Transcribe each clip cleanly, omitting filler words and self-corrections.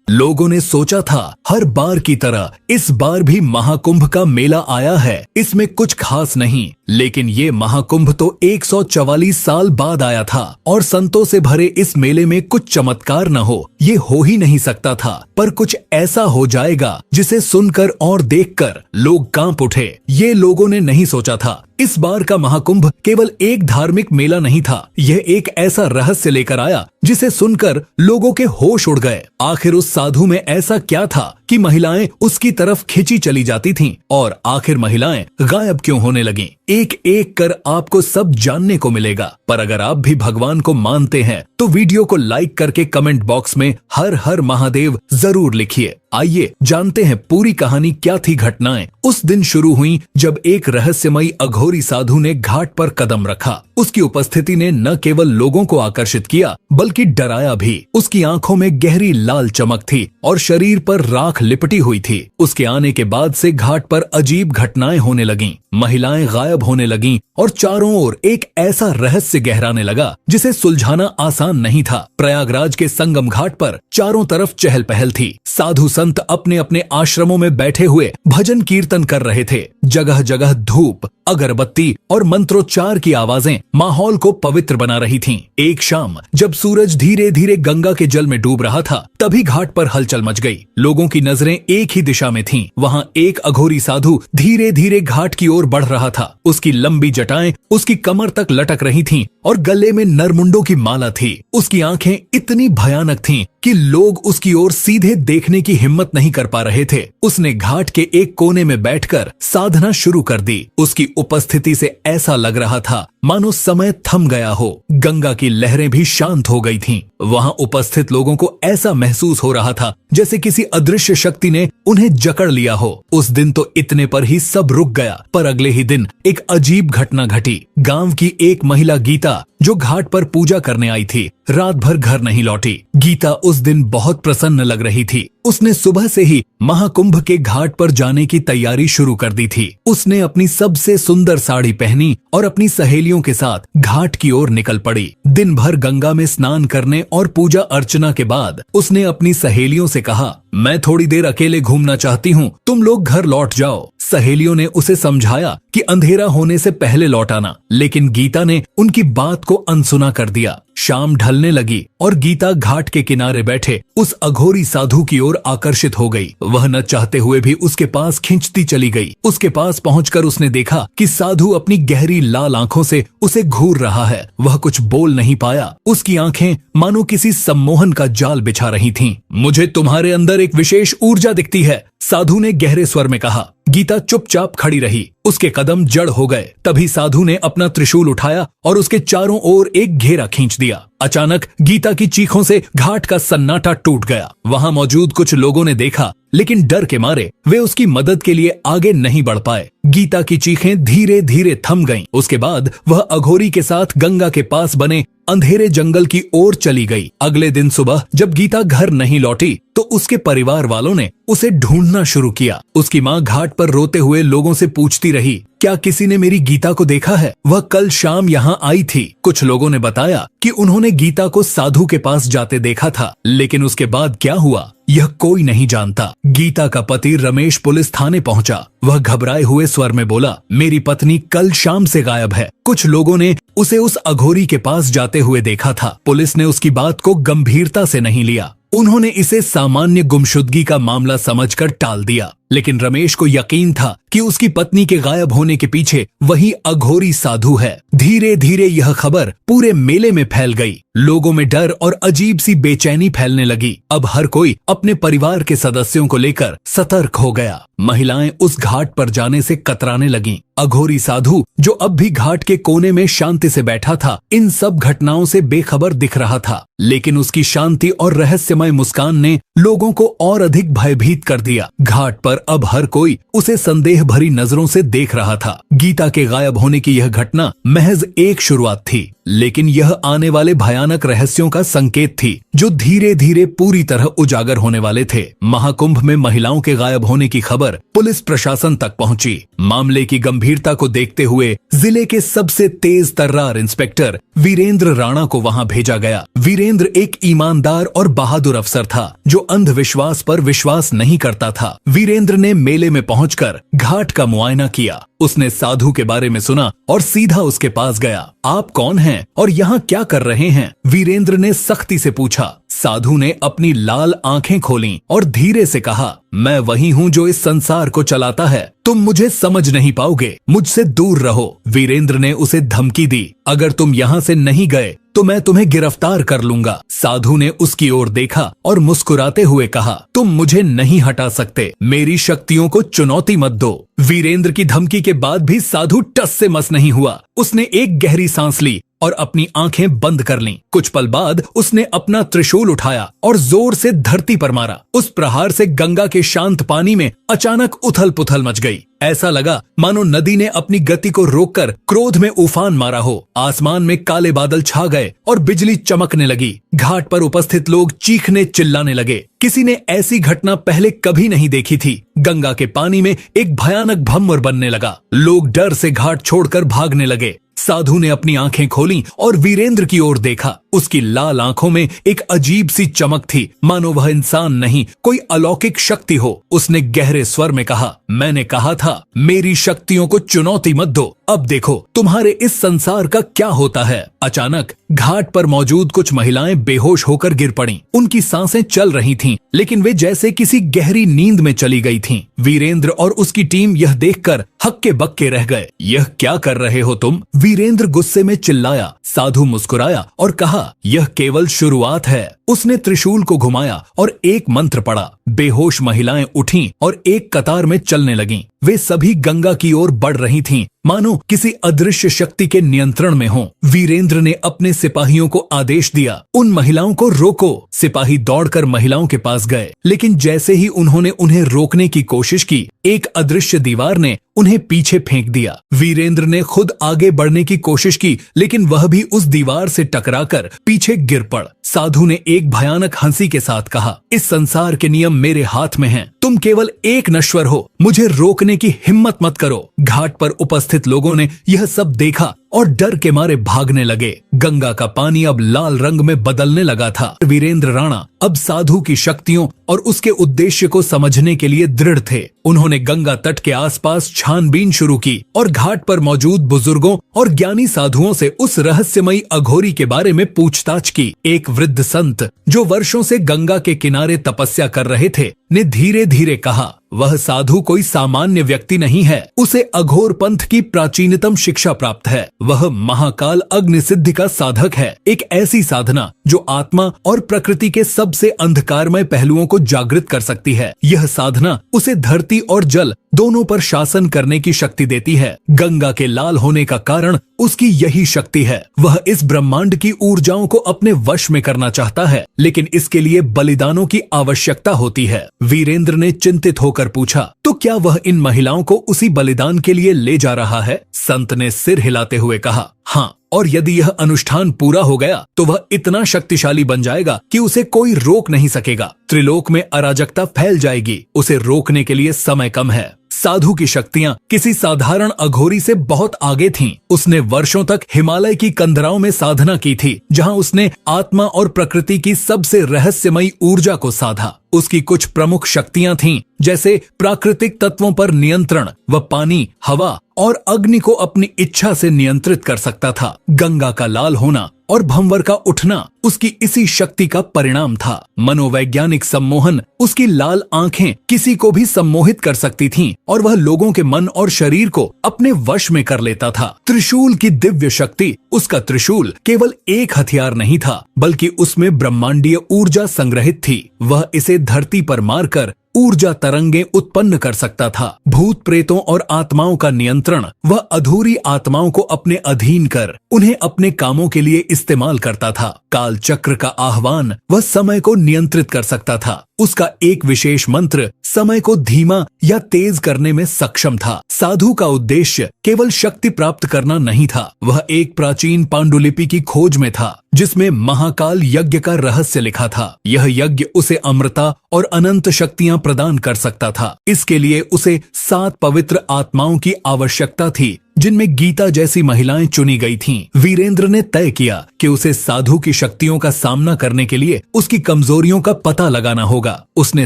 लोगों ने सोचा था हर बार की तरह इस बार भी महाकुंभ का मेला आया है, इसमें कुछ खास नहीं। लेकिन ये महाकुंभ तो 144 साल बाद आया था और संतों से भरे इस मेले में कुछ चमत्कार न हो, ये हो ही नहीं सकता था। पर कुछ ऐसा हो जाएगा जिसे सुनकर और देखकर लोग कांप उठे, ये लोगों ने नहीं सोचा था। इस बार का महाकुंभ केवल एक धार्मिक मेला नहीं था, यह एक ऐसा रहस्य लेकर आया जिसे सुनकर लोगों के होश उड़ गए। आखिर उस साधु में ऐसा क्या था कि महिलाएं उसकी तरफ खिंची चली जाती थीं और आखिर महिलाएं गायब क्यों होने लगीं? एक एक कर आपको सब जानने को मिलेगा। पर अगर आप भी भगवान को मानते हैं तो वीडियो को लाइक करके कमेंट बॉक्स में हर हर महादेव जरूर लिखिए। आइए जानते हैं पूरी कहानी क्या थी। घटनाएं उस दिन शुरू हुई जब एक रहस्यमयी अघोरी साधु ने घाट पर कदम रखा। उसकी उपस्थिति ने न केवल लोगों को आकर्षित किया बल्कि डराया भी। उसकी आंखों में गहरी लाल चमक थी और शरीर पर राख लिपटी हुई थी। उसके आने के बाद से घाट पर अजीब घटनाएं होने लगीं, महिलाएं गायब होने लगीं और चारों ओर एक ऐसा रहस्य गहराने लगा जिसे सुलझाना आसान नहीं था। प्रयागराज के संगम घाट पर चारों तरफ चहल पहल थी। साधु संत अपने अपने आश्रमों में बैठे हुए भजन कीर्तन कर रहे थे। जगह जगह धूप, अगरबत्ती और मंत्रोच्चार की आवाजें माहौल को पवित्र बना रही थीं। एक शाम जब सूरज धीरे धीरे गंगा के जल में डूब रहा था, तभी घाट पर हलचल मच गई। लोगों की नजरें एक ही दिशा में थीं। वहां एक अघोरी साधु धीरे धीरे घाट की ओर बढ़ रहा था। उसकी लंबी जटाएं उसकी कमर तक लटक रही थीं और गले में नरमुंडों की माला थी। उसकी आंखें इतनी भयानक थीं कि लोग उसकी ओर सीधे देखने की हिम्मत नहीं कर पा रहे थे। उसने घाट के एक कोने में बैठकर साधना शुरू कर दी। उसकी उपस्थिति से ऐसा लग रहा था मानो समय थम गया हो। गंगा की लहरें भी शांत हो गई थीं। वहां उपस्थित लोगों को ऐसा महसूस हो रहा था जैसे किसी अदृश्य शक्ति ने उन्हें जकड़ लिया हो। उस दिन तो इतने पर ही सब रुक गया, पर अगले ही दिन एक अजीब घटना घटी। गांव की एक महिला गीता, जो घाट पर पूजा करने आई थी, रात भर घर नहीं लौटी। गीता उस दिन बहुत प्रसन्न लग रही थी। उसने सुबह से ही महाकुंभ के घाट पर जाने की तैयारी शुरू कर दी थी। उसने अपनी सबसे सुंदर साड़ी पहनी और अपनी सहेलियों के साथ घाट की ओर निकल पड़ी। दिन भर गंगा में स्नान करने और पूजा अर्चना के बाद उसने अपनी सहेलियों से कहा, मैं थोड़ी देर अकेले घूमना चाहती हूँ, तुम लोग घर लौट जाओ। सहेलियों ने उसे समझाया कि अंधेरा होने से पहले लौट आना, लेकिन गीता ने उनकी बात को अनसुना कर दिया। शाम ढलने लगी और गीता घाट के किनारे बैठे उस अघोरी साधु की ओर आकर्षित हो गई। वह न चाहते हुए भी उसके पास खींचती चली गई। उसके पास पहुंचकर उसने देखा कि साधु अपनी गहरी लाल आंखों से उसे घूर रहा है। वह कुछ बोल नहीं पाया। उसकी आंखें मानो किसी सम्मोहन का जाल बिछा रही थीं। मुझे तुम्हारे अंदर एक विशेष ऊर्जा दिखती है, साधु ने गहरे स्वर में कहा। गीता चुपचाप खड़ी रही। उसके कदम जड़ हो गए। तभी साधु ने अपना त्रिशूल उठाया और उसके चारों ओर एक घेरा खींच दिया। अचानक गीता की चीखों से घाट का सन्नाटा टूट गया। वहां मौजूद कुछ लोगों ने देखा, लेकिन डर के मारे वे उसकी मदद के लिए आगे नहीं बढ़ पाए। गीता की चीखें धीरे धीरे थम गईं। उसके बाद वह अघोरी के साथ गंगा के पास बने अंधेरे जंगल की ओर चली गई। अगले दिन सुबह जब गीता घर नहीं लौटी तो उसके परिवार वालों ने उसे ढूंढना शुरू किया। उसकी माँ घाट पर रोते हुए लोगों से पूछती रही, क्या किसी ने मेरी गीता को देखा है? वह कल शाम यहाँ आई थी। कुछ लोगों ने बताया कि उन्होंने गीता को साधु के पास जाते देखा था, लेकिन उसके बाद क्या हुआ यह कोई नहीं जानता। गीता का पति रमेश पुलिस थाने पहुंचा। वह घबराए हुए स्वर में बोला, मेरी पत्नी कल शाम से गायब है। कुछ लोगों ने उसे उस अघोरी के पास जाते हुए देखा था। पुलिस ने उसकी बात को गंभीरता से नहीं लिया। उन्होंने इसे सामान्य गुमशुदगी का मामला समझकर टाल दिया। लेकिन रमेश को यकीन था कि उसकी पत्नी के गायब होने के पीछे वही अघोरी साधु है। धीरे धीरे यह खबर पूरे मेले में फैल गई। लोगों में डर और अजीब सी बेचैनी फैलने लगी। अब हर कोई अपने परिवार के सदस्यों को लेकर सतर्क हो गया। महिलाएं उस घाट पर जाने से कतराने लगीं। अघोरी साधु, जो अब भी घाट के कोने में शांति से बैठा था, इन सब घटनाओं से बेखबर दिख रहा था। लेकिन उसकी शांति और रहस्यमय मुस्कान ने लोगों को और अधिक भयभीत कर दिया। घाट पर अब हर कोई उसे संदेह भरी नजरों से देख रहा था। गीता के गायब होने की यह घटना महज एक शुरुआत थी, लेकिन यह आने वाले भयानक रहस्यों का संकेत थी जो धीरे धीरे पूरी तरह उजागर होने वाले थे। महाकुंभ में महिलाओं के गायब होने की खबर पुलिस प्रशासन तक पहुंची। मामले की गंभीरता को देखते हुए जिले के सबसे तेज तर्रार इंस्पेक्टर वीरेंद्र राणा को वहां भेजा गया। वीरेंद्र एक ईमानदार और बहादुर अफसर था जो अंधविश्वास पर विश्वास नहीं करता था। वीरेंद्र ने मेले में पहुंचकर घाट का मुआयना किया। उसने साधु के बारे में सुना और सीधा उसके पास गया। आप कौन हैं और यहाँ क्या कर रहे हैं? वीरेंद्र ने सख्ती से पूछा। साधु ने अपनी लाल आंखें खोलीं और धीरे से कहा, मैं वही हूँ जो इस संसार को चलाता है। तुम मुझे समझ नहीं पाओगे, मुझसे दूर रहो। वीरेंद्र ने उसे धमकी दी, अगर तुम यहाँ से नहीं गए तो मैं तुम्हें गिरफ्तार कर लूंगा। साधु ने उसकी ओर देखा और मुस्कुराते हुए कहा, तुम मुझे नहीं हटा सकते, मेरी शक्तियों को चुनौती मत दो। वीरेंद्र की धमकी के बाद भी साधु टस से मस नहीं हुआ। उसने एक गहरी सांस ली और अपनी आंखें बंद कर लीं। कुछ पल बाद उसने अपना त्रिशूल उठाया और जोर से धरती पर मारा। उस प्रहार से गंगा के शांत पानी में अचानक उथल पुथल मच गई। ऐसा लगा मानो नदी ने अपनी गति को रोककर क्रोध में उफान मारा हो। आसमान में काले बादल छा गए और बिजली चमकने लगी। घाट पर उपस्थित लोग चीखने चिल्लाने लगे। किसी ने ऐसी घटना पहले कभी नहीं देखी थी। गंगा के पानी में एक भयानक भंवर बनने लगा। लोग डर से घाट छोड़कर भागने लगे। साधु ने अपनी आंखें खोलीं और वीरेंद्र की ओर देखा। उसकी लाल आंखों में एक अजीब सी चमक थी, मानो वह इंसान नहीं कोई अलौकिक शक्ति हो। उसने गहरे स्वर में कहा, मैंने कहा था मेरी शक्तियों को चुनौती मत दो। अब देखो तुम्हारे इस संसार का क्या होता है। अचानक घाट पर मौजूद कुछ महिलाएं बेहोश होकर गिर पड़ीं। उनकी सांसें चल रही थीं, लेकिन वे जैसे किसी गहरी नींद में चली गई थीं। वीरेंद्र और उसकी टीम यह देखकर हक्के बक्के रह गए। यह क्या कर रहे हो तुम? वीरेंद्र गुस्से में चिल्लाया। साधु मुस्कुराया और कहा, यह केवल शुरुआत है। उसने त्रिशूल को घुमाया और एक मंत्र पढ़ा। बेहोश महिलाएं उठीं और एक कतार में चलने लगीं। वे सभी गंगा की ओर बढ़ रही थीं, मानो किसी अदृश्य शक्ति के नियंत्रण में हों। वीरेंद्र ने अपने सिपाहियों को आदेश दिया, उन महिलाओं को रोको। सिपाही दौड़कर महिलाओं के पास गए, लेकिन जैसे ही उन्होंने उन्हें रोकने की कोशिश की, एक अदृश्य दीवार ने उन्हें पीछे फेंक दिया। वीरेंद्र ने खुद आगे बढ़ने की कोशिश की, लेकिन वह भी उस दीवार से टकराकर पीछे गिर पड़। साधु ने एक भयानक हंसी के साथ कहा, इस संसार के नियम मेरे हाथ में हैं। तुम केवल एक नश्वर हो, मुझे रोकने की हिम्मत मत करो। घाट पर उपस्थित लोगों ने यह सब देखा और डर के मारे भागने लगे। गंगा का पानी अब लाल रंग में बदलने लगा था। वीरेंद्र राणा अब साधु की शक्तियों और उसके उद्देश्य को समझने के लिए दृढ़ थे। उन्होंने गंगा तट के आसपास छानबीन शुरू की और घाट पर मौजूद बुजुर्गों और ज्ञानी साधुओं से उस रहस्यमयी अघोरी के बारे में पूछताछ की। एक वृद्ध संत जो वर्षों से गंगा के किनारे तपस्या कर रहे थे ने धीरे धीरे कहा, वह साधु कोई सामान्य व्यक्ति नहीं है। उसे अघोर पंथ की प्राचीनतम शिक्षा प्राप्त है। वह महाकाल अग्नि सिद्धि का साधक है, एक ऐसी साधना जो आत्मा और प्रकृति के सबसे अंधकारमय पहलुओं को जागृत कर सकती है। यह साधना उसे धरती और जल दोनों पर शासन करने की शक्ति देती है। गंगा के लाल होने का कारण उसकी यही शक्ति है। वह इस ब्रह्मांड की ऊर्जाओं को अपने वश में करना चाहता है, लेकिन इसके लिए बलिदानों की आवश्यकता होती है। वीरेंद्र ने चिंतित होकर पूछा, तो क्या वह इन महिलाओं को उसी बलिदान के लिए ले जा रहा है? संत ने सिर हिलाते हुए कहा, हाँ, और यदि यह अनुष्ठान पूरा हो गया तो वह इतना शक्तिशाली बन जाएगा कि उसे कोई रोक नहीं सकेगा। त्रिलोक में अराजकता फैल जाएगी। उसे रोकने के लिए समय कम है। साधु की शक्तियां किसी साधारण अघोरी से बहुत आगे थीं। उसने वर्षों तक हिमालय की कंदराओं में साधना की थी, जहां उसने आत्मा और प्रकृति की सबसे रहस्यमयी ऊर्जा को साधा। उसकी कुछ प्रमुख शक्तियां थीं, जैसे प्राकृतिक तत्वों पर नियंत्रण। वह पानी, हवा और अग्नि को अपनी इच्छा से नियंत्रित कर सकता था। गंगा का लाल होना और भंवर का उठना उसकी इसी शक्ति का परिणाम था। मनोवैज्ञानिक सम्मोहन, उसकी लाल आंखें किसी को भी सम्मोहित कर सकती थीं और वह लोगों के मन और शरीर को अपने वश में कर लेता था। त्रिशूल की दिव्य शक्ति, उसका त्रिशूल केवल एक हथियार नहीं था, बल्कि उसमें ब्रह्मांडीय ऊर्जा संग्रहित थी। वह इसे धरती पर मारकर ऊर्जा तरंगें उत्पन्न कर सकता था। भूत प्रेतों और आत्माओं का नियंत्रण वह अधूरी आत्माओं को अपने अधीन कर उन्हें अपने कामों के लिए इस्तेमाल करता था। काल चक्र का आह्वान, वह समय को नियंत्रित कर सकता था। उसका एक विशेष मंत्र समय को धीमा या तेज करने में सक्षम था। साधु का उद्देश्य केवल शक्ति प्राप्त करना नहीं था, वह एक प्राचीन पांडुलिपि की खोज में था जिसमें महाकाल यज्ञ का रहस्य लिखा था। यह यज्ञ उसे अमृता और अनंत शक्तियां प्रदान कर सकता था। इसके लिए उसे 7 पवित्र आत्माओं की आवश्यकता थी जिनमें गीता जैसी महिलाएं चुनी गई थीं। वीरेंद्र ने तय किया कि उसे साधु की शक्तियों का सामना करने के लिए उसकी कमजोरियों का पता लगाना होगा। उसने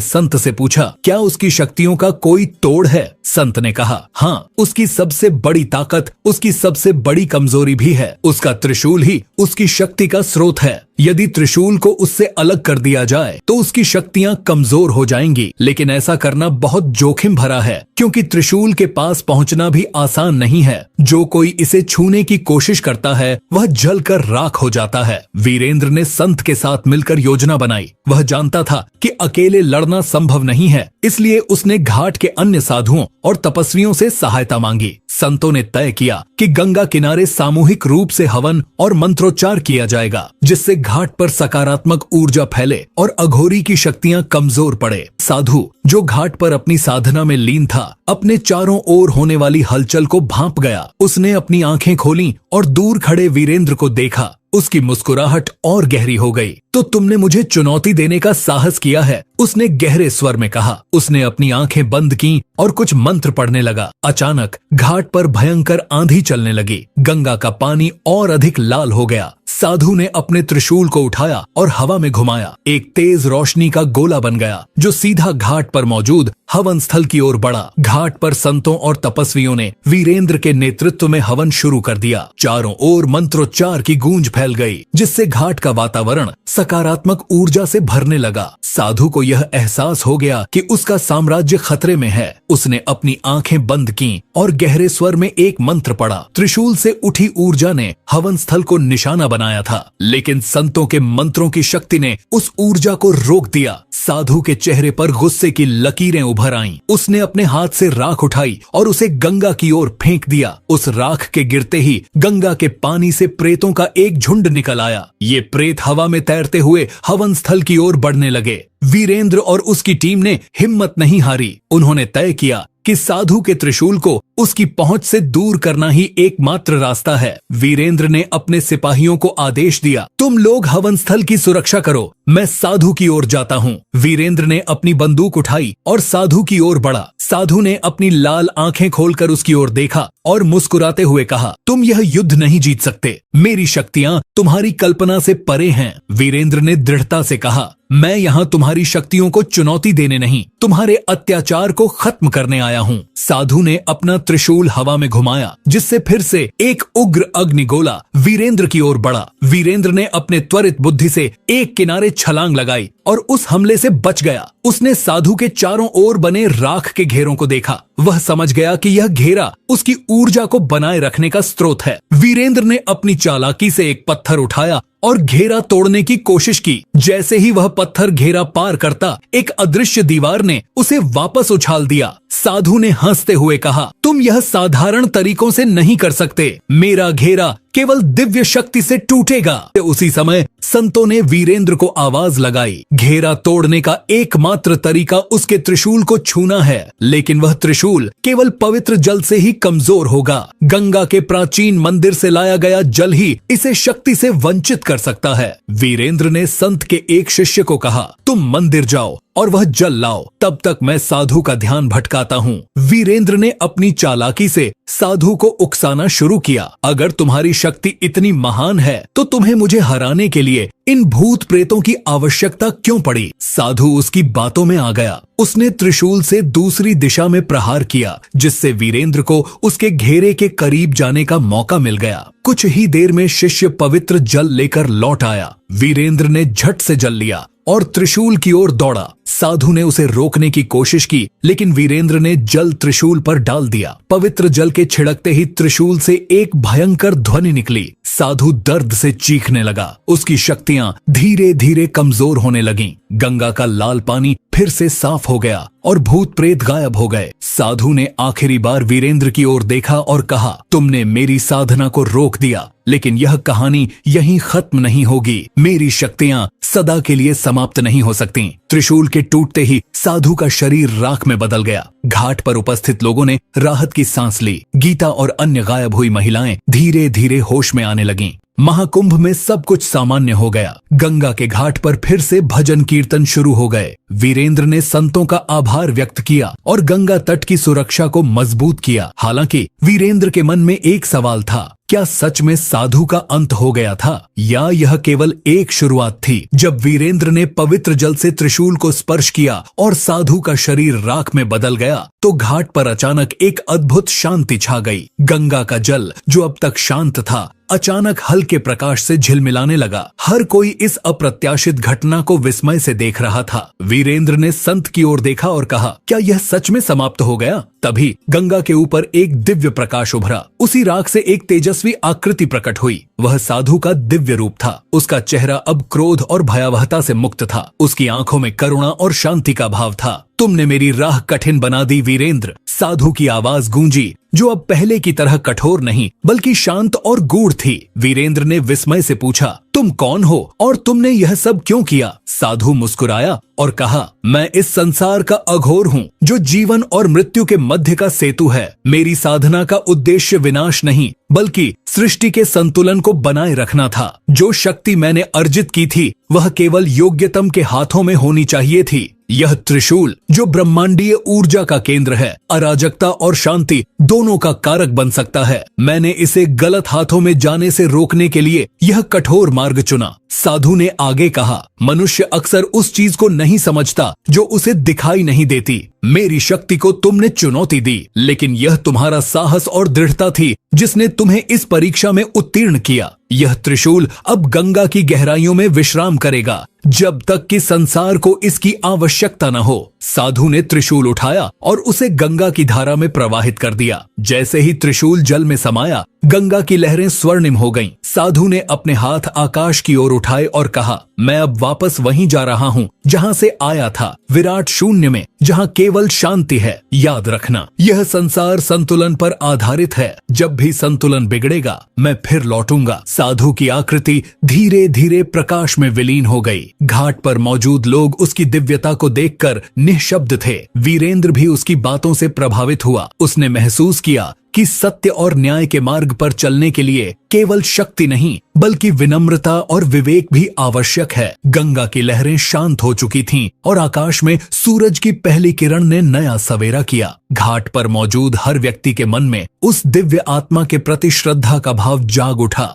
संत से पूछा, क्या उसकी शक्तियों का कोई तोड़ है? संत ने कहा, हाँ, उसकी सबसे बड़ी ताकत उसकी सबसे बड़ी कमजोरी भी है। उसका त्रिशूल ही उसकी शक्ति का स्रोत है। यदि त्रिशूल को उससे अलग कर दिया जाए तो उसकी शक्तियां कमजोर हो जाएंगी, लेकिन ऐसा करना बहुत जोखिम भरा है क्योंकि त्रिशूल के पास पहुंचना भी आसान नहीं है। जो कोई इसे छूने की कोशिश करता है वह जलकर राख हो जाता है। वीरेंद्र ने संत के साथ मिलकर योजना बनाई। वह जानता था कि अकेले लड़ना संभव नहीं है, इसलिए उसने घाट के अन्य साधुओं और तपस्वियों से सहायता मांगी। संतों ने तय किया कि गंगा किनारे सामूहिक रूप से हवन और मंत्रोच्चार किया जाएगा, जिससे घाट पर सकारात्मक ऊर्जा फैले और अघोरी की शक्तियां कमजोर पड़े। साधु जो घाट पर अपनी साधना में लीन था, अपने चारों ओर होने वाली हलचल को भांप गया। उसने अपनी आंखें खोलीं और दूर खड़े वीरेंद्र को देखा। उसकी मुस्कुराहट और गहरी हो गई। तो तुमने मुझे चुनौती देने का साहस किया है, उसने गहरे स्वर में कहा। उसने अपनी आंखें बंद की और कुछ मंत्र पढ़ने लगा। अचानक घाट पर भयंकर आंधी चलने लगी। गंगा का पानी और अधिक लाल हो गया। साधु ने अपने त्रिशूल को उठाया और हवा में घुमाया। एक तेज रोशनी का गोला बन गया जो सीधा घाट पर मौजूद हवन स्थल की ओर बढ़ा। घाट पर संतों और तपस्वियों ने वीरेंद्र के नेतृत्व में हवन शुरू कर दिया। चारों ओर मंत्रोच्चार की गूंज फैल गई, जिससे घाट का वातावरण सकारात्मक ऊर्जा से भरने लगा। साधु को यह एहसास हो गया कि उसका साम्राज्य खतरे में है। उसने अपनी आंखें बंद की और गहरे स्वर में एक मंत्र पढ़ा। त्रिशूल से उठी ऊर्जा ने हवन स्थल को निशाना बनाया था, लेकिन संतों के मंत्रों की शक्ति ने उस ऊर्जा को रोक दिया। साधु के चेहरे पर गुस्से की लकीरें उभर आईं। उसने अपने हाथ से राख उठाई और उसे गंगा की ओर फेंक दिया। उस राख के गिरते ही गंगा के पानी से प्रेतों का एक झुंड निकल आया। ये प्रेत हवा में तैरते हुए हवन स्थल की ओर बढ़ने लगे। वीरेंद्र और उसकी टीम ने हिम्मत नहीं हारी। उन्होंने तय किया कि साधु के त्रिशूल को उसकी पहुंच से दूर करना ही एकमात्र रास्ता है। वीरेंद्र ने अपने सिपाहियों को आदेश दिया, तुम लोग हवन स्थल की सुरक्षा करो, मैं साधु की ओर जाता हूँ। वीरेंद्र ने अपनी बंदूक उठाई और साधु की ओर बढ़ा। साधु ने अपनी लाल आंखें खोलकर उसकी ओर देखा और मुस्कुराते हुए कहा, तुम यह युद्ध नहीं जीत सकते, मेरी शक्तियां तुम्हारी कल्पना से परे हैं। वीरेंद्र ने दृढ़ता से कहा, मैं यहाँ तुम्हारी शक्तियों को चुनौती देने नहीं, तुम्हारे अत्याचार को खत्म करने आया हूँ। साधु ने अपना त्रिशूल हवा में घुमाया, जिससे फिर से एक उग्र अग्निगोला वीरेंद्र की ओर बढ़ा। वीरेंद्र ने अपने त्वरित बुद्धि से एक किनारे छलांग लगाई और उस हमले से बच गया। उसने साधु के चारों ओर बने राख के घेरों को देखा। वह समझ गया कि यह घेरा उसकी ऊर्जा को बनाए रखने का स्रोत है। वीरेंद्र ने अपनी चालाकी से एक पत्थर उठाया और घेरा तोड़ने की कोशिश की। जैसे ही वह पत्थर घेरा पार करता, एक अदृश्य दीवार ने उसे वापस उछाल दिया। साधु ने हंसते हुए कहा, तुम यह साधारण तरीकों से नहीं कर सकते, मेरा घेरा केवल दिव्य शक्ति से टूटेगा। उसी समय संतों ने वीरेंद्र को आवाज लगाई, घेरा तोड़ने का एकमात्र तरीका उसके त्रिशूल को छूना है, लेकिन वह त्रिशूल केवल पवित्र जल से ही कमजोर होगा। गंगा के प्राचीन मंदिर से लाया गया जल ही इसे शक्ति से वंचित कर सकता है। वीरेंद्र ने संत के एक शिष्य को कहा, तुम मंदिर जाओ और वह जल लाओ, तब तक मैं साधु का ध्यान भटकाता हूँ। वीरेंद्र ने अपनी चालाकी से साधु को उकसाना शुरू किया, अगर तुम्हारी शक्ति इतनी महान है तो तुम्हें मुझे हराने के लिए इन भूत प्रेतों की आवश्यकता क्यों पड़ी? साधु उसकी बातों में आ गया। उसने त्रिशूल से दूसरी दिशा में प्रहार किया, जिससे वीरेंद्र को उसके घेरे के करीब जाने का मौका मिल गया। कुछ ही देर में शिष्य पवित्र जल लेकर लौट आया। वीरेंद्र ने झट से जल लिया और त्रिशूल की ओर दौड़ा। साधु ने उसे रोकने की कोशिश की, लेकिन वीरेंद्र ने जल त्रिशूल पर डाल दिया। पवित्र जल के छिड़कते ही त्रिशूल से एक भयंकर ध्वनि निकली। साधु दर्द से चीखने लगा। उसकी शक्तियां धीरे धीरे कमजोर होने लगीं। गंगा का लाल पानी फिर से साफ हो गया और भूत प्रेत गायब हो गए। साधु ने आखिरी बार वीरेंद्र की ओर देखा और कहा, तुमने मेरी साधना को रोक दिया, लेकिन यह कहानी यहीं खत्म नहीं होगी। मेरी शक्तियां सदा के लिए समाप्त नहीं हो सकती। त्रिशूल के टूटते ही साधु का शरीर राख में बदल गया। घाट पर उपस्थित लोगों ने राहत की सांस ली। गीता और अन्य गायब हुई महिलाएं धीरे धीरे होश में आने लगीं। महाकुंभ में सब कुछ सामान्य हो गया। गंगा के घाट पर फिर से भजन कीर्तन शुरू हो गए। वीरेंद्र ने संतों का आभार व्यक्त किया और गंगा तट की सुरक्षा को मजबूत किया। हालांकि वीरेंद्र के मन में एक सवाल था, क्या सच में साधु का अंत हो गया था या यह केवल एक शुरुआत थी? जब वीरेंद्र ने पवित्र जल से त्रिशूल को स्पर्श किया और साधु का शरीर राख में बदल गया तो घाट पर अचानक एक अद्भुत शांति छा गई। गंगा का जल जो अब तक शांत था अचानक हल्के प्रकाश से झिलमिलाने लगा। हर कोई इस अप्रत्याशित घटना को विस्मय से देख रहा था। वीरेंद्र ने संत की ओर देखा और कहा, क्या यह सच में समाप्त हो गया? तभी गंगा के ऊपर एक दिव्य प्रकाश उभरा। उसी राख से एक तेजस्वी आकृति प्रकट हुई। वह साधु का दिव्य रूप था। उसका चेहरा अब क्रोध और भयावहता से मुक्त था। उसकी आंखों में करुणा और शांति का भाव था। तुमने मेरी राह कठिन बना दी वीरेंद्र। साधु की आवाज गूंजी, जो अब पहले की तरह कठोर नहीं बल्कि शांत और गूढ़ थी। वीरेंद्र ने विस्मय से पूछा, तुम कौन हो और तुमने यह सब क्यों किया? साधु मुस्कुराया और कहा, मैं इस संसार का अघोर हूँ जो जीवन और मृत्यु के मध्य का सेतु है। मेरी साधना का उद्देश्य विनाश नहीं बल्कि सृष्टि के संतुलन को बनाए रखना था। जो शक्ति मैंने अर्जित की थी वह केवल योग्यतम के हाथों में होनी चाहिए थी। यह त्रिशूल जो ब्रह्मांडीय ऊर्जा का केंद्र है, अराजकता और शांति दोनों का कारक बन सकता है। मैंने इसे गलत हाथों में जाने से रोकने के लिए यह कठोर मार्ग चुना। साधु ने आगे कहा, मनुष्य अक्सर उस चीज को नहीं समझता जो उसे दिखाई नहीं देती। मेरी शक्ति को तुमने चुनौती दी, लेकिन यह तुम्हारा साहस और दृढ़ता थी जिसने तुम्हें इस परीक्षा में उत्तीर्ण किया। यह त्रिशूल अब गंगा की गहराइयों में विश्राम करेगा जब तक कि संसार को इसकी आवश्यकता न हो। साधु ने त्रिशूल उठाया और उसे गंगा की धारा में प्रवाहित कर दिया। जैसे ही त्रिशूल जल में समाया, गंगा की लहरें स्वर्णिम हो गईं। साधु ने अपने हाथ आकाश की ओर उठाए और कहा, मैं अब वापस वहीं जा रहा हूँ जहाँ से आया था, विराट शून्य में जहाँ केवल शांति है। याद रखना, यह संसार संतुलन पर आधारित है। जब भी संतुलन बिगड़ेगा मैं फिर लौटूंगा। साधु की आकृति धीरे धीरे प्रकाश में विलीन हो गई। घाट पर मौजूद लोग उसकी दिव्यता को देखकर निःशब्द थे। वीरेंद्र भी उसकी बातों से प्रभावित हुआ। उसने महसूस किया कि सत्य और न्याय के मार्ग पर चलने के लिए केवल शक्ति नहीं बल्कि विनम्रता और विवेक भी आवश्यक है। गंगा की लहरें शांत हो चुकी थीं और आकाश में सूरज की पहली किरण ने नया सवेरा किया। घाट पर मौजूद हर व्यक्ति के मन में उस दिव्य आत्मा के प्रति श्रद्धा का भाव जाग उठा